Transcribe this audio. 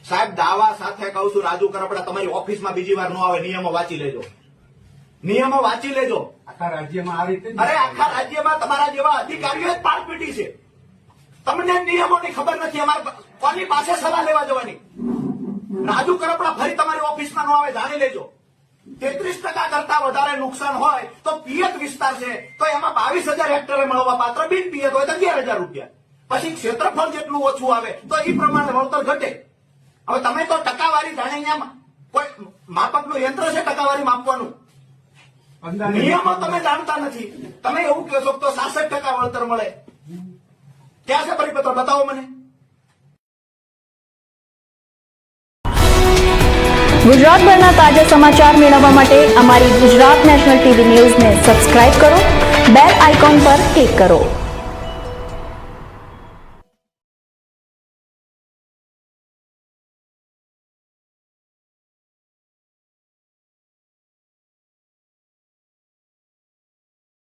સાહેબ દાવા સાથે કહું છું, રાજુ કરપડા તમારી ઓફિસમાં બીજી વાર ન આવે. નિયમો વાંચી લેજો, નિયમો વાંચી લેજો. આખા રાજ્યમાં આ રીતે અરે આખા રાજ્યમાં તમારા જેવા અધિકારીઓ જ પાળપીટી છે. તમને નિયમોની ખબર નથી. અમારે કોની પાસે સલાહ લેવા જવાની? રાજુ કરપડા ફરી તમારી ઓફિસમાં ન આવે, જાણી લેજો. 33% કરતા વધારે નુકસાન હોય તો પિયત વિસ્તાર છે તો એમાં 22,000 હેક્ટરે મળવા પાત્ર, બિન પિયત હોય તો 11,000 રૂપિયા. પછી ક્ષેત્રફળ જેટલું ઓછું આવે તો એ પ્રમાણે વળતર ઘટે. હવે તમે તો ટકાવારી જાણે, અહીંયા કોઈ માપકનું યંત્ર છે ટકાવારી માપવાનું? નિયમો તમે જાણતા નથી. તમે એવું કહો છો તો 66% વળતર મળે. ક્યાં છે પરિપત્ર? બતાવો મને. ગુજરાતભરના તાજા સમાચાર મેળવવા માટે અમારી ગુજરાત નેશનલ ટીવી ન્યૂઝને સબસ્ક્રાઇબ કરો, બેલ આઇકોન પર ક્લિક કરો.